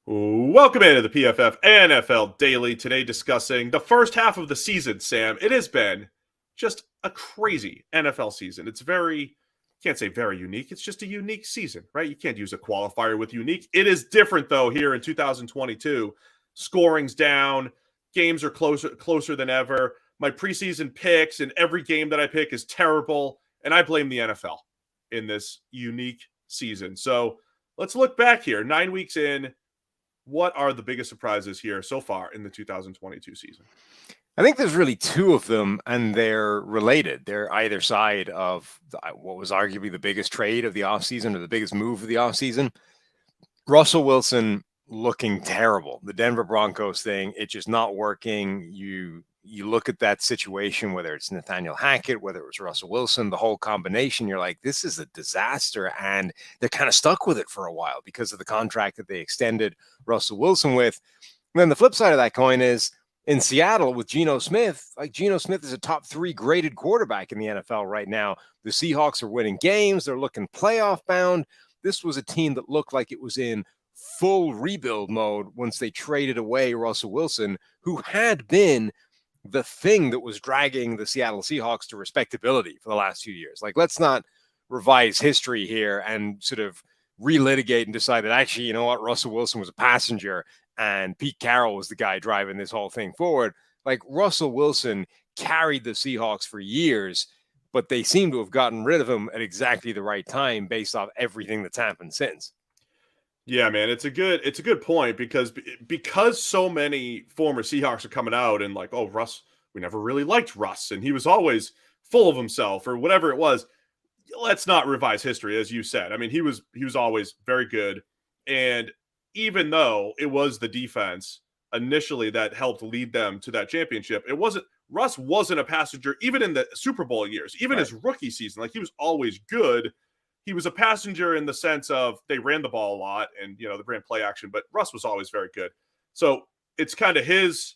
Welcome into the PFF NFL Daily. Today discussing the first half of the season, Sam. It has been just a crazy NFL season. It's can't say very unique. It's just a unique season, right? You can't use a qualifier with unique. It is different though here in 2022. Scoring's down, games are closer than ever. My preseason picks and every game that I pick is terrible, and I blame the NFL in this unique season. So, let's look back here. 9 weeks in, what are the biggest surprises here so far in the 2022 season? I think there's really two of them, and they're related. They're either side of what was arguably the biggest trade of the offseason or the biggest move of the offseason. Russell Wilson looking terrible. The Denver Broncos thing, it's just not working. You look at that situation, whether it's Nathaniel Hackett, whether it was Russell Wilson, the whole combination, you're like, this is a disaster. And they're kind of stuck with it for a while because of the contract that they extended Russell Wilson with. And then the flip side of that coin is in Seattle with Geno Smith. Like, Geno Smith is a top 3 graded quarterback in the NFL right now. The Seahawks are winning games. They're looking playoff bound. This was a team that looked like it was in full rebuild mode once they traded away Russell Wilson, who had been the thing that was dragging the Seattle Seahawks to respectability for the last 2 years. Like, let's not revise history here and sort of relitigate and decide that actually, you know what, Russell Wilson was a passenger and Pete Carroll was the guy driving this whole thing forward. Like, Russell Wilson carried the Seahawks for years, but they seem to have gotten rid of him at exactly the right time based off everything that's happened since. Yeah, man, it's a good point because so many former Seahawks are coming out and like, oh, Russ, we never really liked Russ, and he was always full of himself or whatever it was. Let's not revise history, as you said. I mean, he was always very good, and even though it was the defense initially that helped lead them to that championship, Russ wasn't a passenger even in the Super Bowl years, even Right. his rookie season. Like, he was always good. He was a passenger in the sense of they ran the ball a lot and, they ran play action, but Russ was always very good. So it's kind of his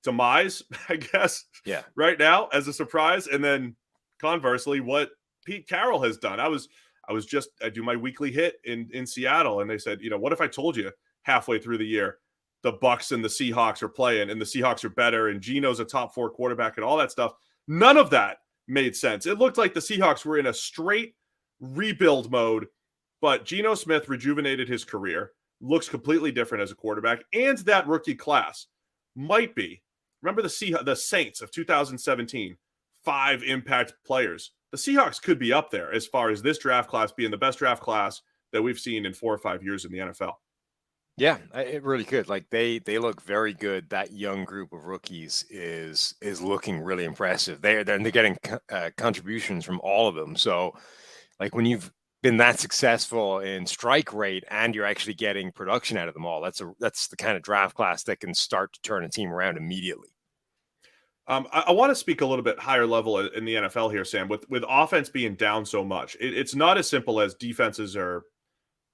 demise, I guess, Yeah. right now as a surprise. And then conversely, what Pete Carroll has done. I do my weekly hit in Seattle, and they said, what if I told you halfway through the year the Bucks and the Seahawks are playing and the Seahawks are better and Geno's a top 4 quarterback and all that stuff? None of that made sense. It looked like the Seahawks were in a straight rebuild mode, but Geno Smith rejuvenated his career, looks completely different as a quarterback, and that rookie class might be. Remember the Saints of 2017, 5 impact players. The Seahawks could be up there as far as this draft class being the best draft class that we've seen in 4 or 5 years in the NFL. Yeah, it really could. Like, they look very good. That young group of rookies is looking really impressive. They're getting contributions from all of them. So, like, when you've been that successful in strike rate and you're actually getting production out of them all, that's the kind of draft class that can start to turn a team around immediately. I want to speak a little bit higher level in the NFL here, Sam. With offense being down so much, it's not as simple as defenses are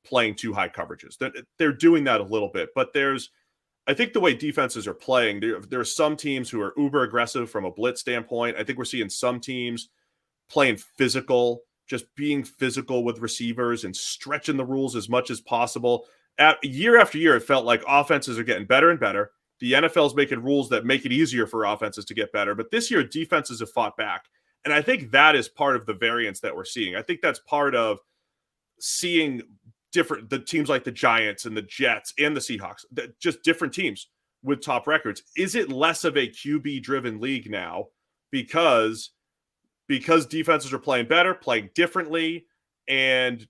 playing too high coverages. They're doing that a little bit, but I think the way defenses are playing, there are some teams who are uber aggressive from a blitz standpoint. I think we're seeing some teams playing physical, just being physical with receivers and stretching the rules as much as possible. Year after year, it felt like offenses are getting better and better. The NFL is making rules that make it easier for offenses to get better. But this year, defenses have fought back. And I think that is part of the variance that we're seeing. I think that's part of seeing the teams like the Giants and the Jets and the Seahawks, just different teams with top records. Is it less of a QB-driven league now because defenses are playing better, playing differently, and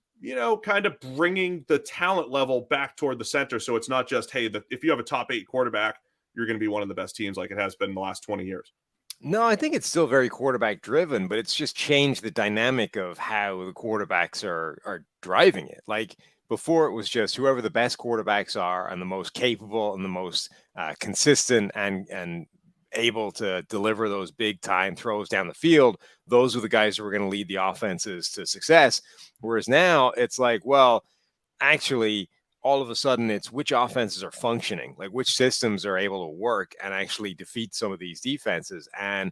kind of bringing the talent level back toward the center? So it's not just, hey, if you have a top 8 quarterback, you're going to be one of the best teams like it has been in the last 20 years. No, I think it's still very quarterback driven, but it's just changed the dynamic of how the quarterbacks are driving it. Like, before, it was just whoever the best quarterbacks are and the most capable and the most consistent and able to deliver those big time throws down the field. Those are the guys who are going to lead the offenses to success. Whereas now it's like, well, actually, all of a sudden it's which offenses are functioning, like which systems are able to work and actually defeat some of these defenses. And,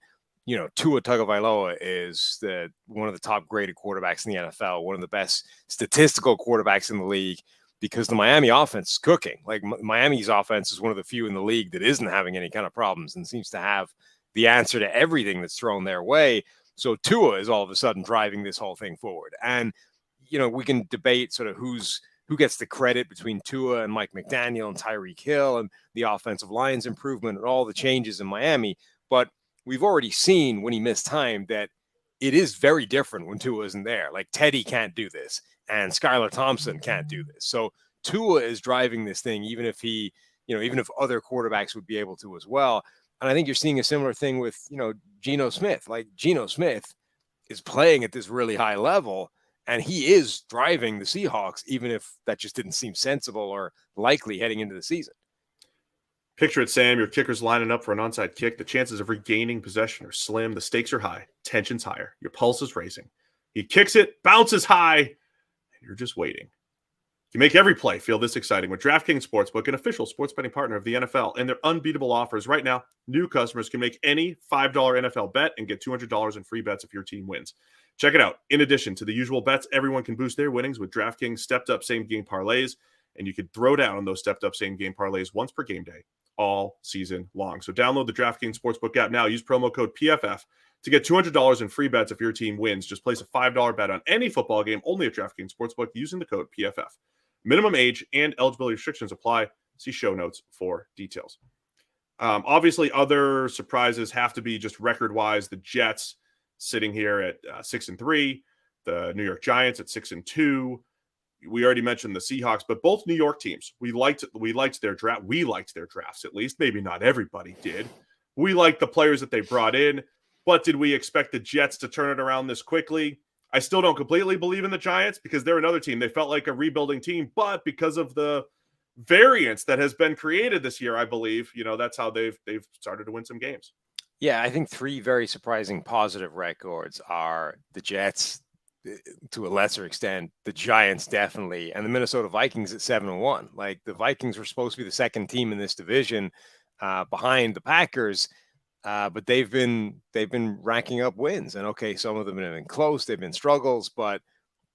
Tua Tagovailoa is one of the top graded quarterbacks in the NFL, one of the best statistical quarterbacks in the league. because the Miami offense is cooking. Like Miami's offense is one of the few in the league that isn't having any kind of problems and seems to have the answer to everything that's thrown their way. So Tua is all of a sudden driving this whole thing forward. And, we can debate sort of who gets the credit between Tua and Mike McDaniel and Tyreek Hill and the offensive line's improvement and all the changes in Miami. But we've already seen when he missed time that it is very different when Tua isn't there. Like Teddy can't do this and Skylar Thompson can't do this. So Tua is driving this thing, even if even if other quarterbacks would be able to as well. And I think you're seeing a similar thing with, Geno Smith. Like Geno Smith is playing at this really high level and he is driving the Seahawks, even if that just didn't seem sensible or likely heading into the season. Picture it, Sam. Your kicker's lining up for an onside kick. The chances of regaining possession are slim. The stakes are high. Tension's higher. Your pulse is racing. He kicks it, bounces high, and you're just waiting. You make every play feel this exciting with DraftKings Sportsbook, an official sports betting partner of the NFL. And their unbeatable offers right now, new customers can make any $5 NFL bet and get $200 in free bets if your team wins. Check it out. In addition to the usual bets, everyone can boost their winnings with DraftKings stepped-up same-game parlays, and you can throw down on those stepped-up same-game parlays once per game day all season long. So download the DraftKings Sportsbook app now. Use promo code PFF to get $200 in free bets if your team wins. Just place a $5 bet on any football game only at DraftKings Sportsbook using the code PFF. Minimum age and eligibility restrictions apply. See show notes for details. Obviously, other surprises have to be just record-wise. The Jets sitting here at 6-3, the New York Giants at 6-2. We already mentioned the Seahawks, but both New York teams, we liked their draft. We liked their drafts, at least. Maybe not everybody did. We liked the players that they brought in, but did we expect the Jets to turn it around this quickly? I still don't completely believe in the Giants because they're another team. They felt like a rebuilding team, but because of the variance that has been created this year, I believe, that's how they've started to win some games. Yeah, I think three very surprising positive records are the Jets, to a lesser extent, the Giants definitely, and the Minnesota Vikings at 7-1. Like the Vikings were supposed to be the second team in this division behind the Packers. But they've been racking up wins, and okay, some of them have been close. They've been struggles, but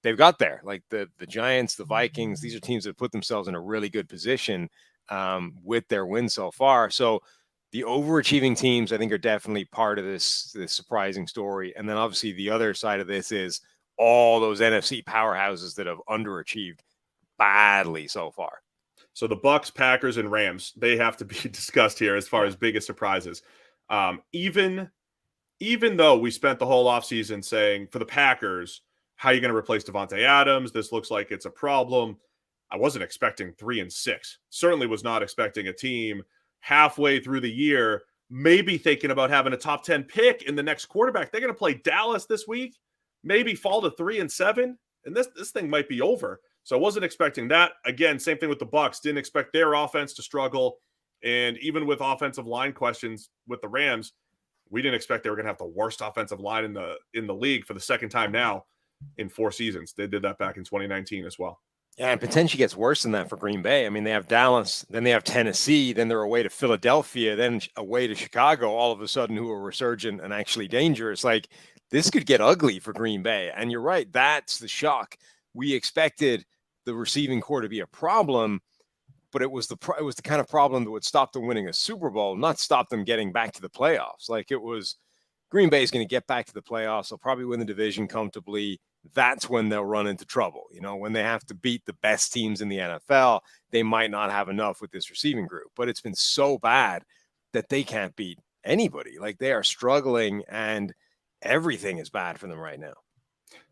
they've got there. Like the Giants, the Vikings, these are teams that put themselves in a really good position with their wins so far. So the overachieving teams, I think, are definitely part of this surprising story. And then obviously the other side of this is all those NFC powerhouses that have underachieved badly so far. So the Bucks, Packers, and Rams, they have to be discussed here as far as biggest surprises. Even though we spent the whole offseason saying for the Packers, how are you going to replace Devontae Adams? This looks like it's a problem. I wasn't expecting 3-6. Certainly was not expecting a team halfway through the year, maybe thinking about having a top 10 pick in the next quarterback. They're going to play Dallas this week, maybe fall to 3-7, and this thing might be over. So I wasn't expecting that. Again, same thing with the Bucks. Didn't expect their offense to struggle. And even with offensive line questions with the Rams, we didn't expect they were going to have the worst offensive line in the league for the second time now in 4 seasons. They did that back in 2019 as well. Yeah, and potentially gets worse than that for Green Bay. I mean, they have Dallas, then they have Tennessee, then they're away to Philadelphia, then away to Chicago, all of a sudden, who are resurgent and actually dangerous. Like, this could get ugly for Green Bay. And you're right, that's the shock. We expected the receiving core to be a problem, but it was the kind of problem that would stop them winning a Super Bowl, not stop them getting back to the playoffs. Like, it was Green Bay is going to get back to the playoffs. They'll probably win the division comfortably. That's when they'll run into trouble. When they have to beat the best teams in the NFL, they might not have enough with this receiving group. But it's been so bad that they can't beat anybody. Like, they are struggling, and everything is bad for them right now.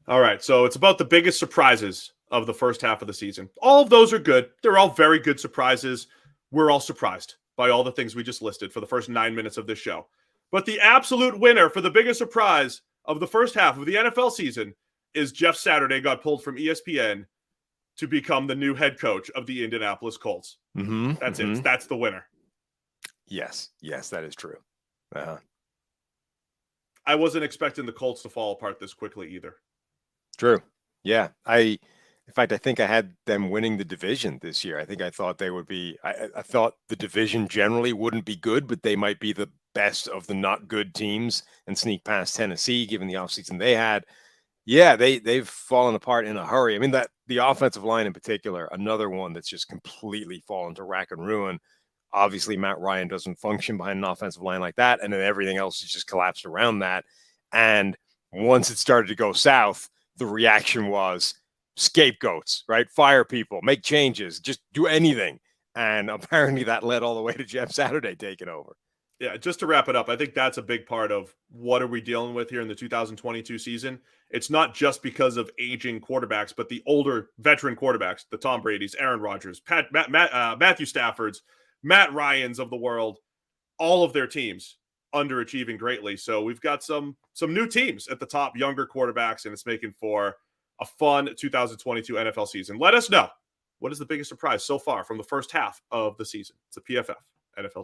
All right, so it's about the biggest surprises of the first half of the season. All of those are good. They're all very good surprises. We're all surprised by all the things we just listed for the first 9 minutes of this show. But the absolute winner for the biggest surprise of the first half of the NFL season is Jeff Saturday got pulled from ESPN to become the new head coach of the Indianapolis Colts. That's it. That's the winner. Yes, that is true. I wasn't expecting the Colts to fall apart this quickly either. True. Yeah. In fact, I think I had them winning the division this year. I thought they would be, I thought the division generally wouldn't be good, but they might be the best of the not good teams and sneak past Tennessee, given the offseason they had. Yeah, they've fallen apart in a hurry. I mean, the offensive line in particular, another one that's just completely fallen to rack and ruin. Obviously, Matt Ryan doesn't function behind an offensive line like that, and then everything else is just collapsed around that. And once it started to go south, the reaction was scapegoats, right? Fire people, make changes, just do anything. And apparently that led all the way to Jeff Saturday taking over. Yeah, just to wrap it up, I think that's a big part of what are we dealing with here in the 2022 season. It's not just because of aging quarterbacks, but the older veteran quarterbacks, the Tom Brady's, Aaron Rodgers, Matthew Stafford's, Matt Ryan's of the world, all of their teams underachieving greatly. So we've got some new teams at the top, younger quarterbacks, and it's making for a fun 2022 NFL season. Let us know, what is the biggest surprise so far from the first half of the season? It's a PFF NFL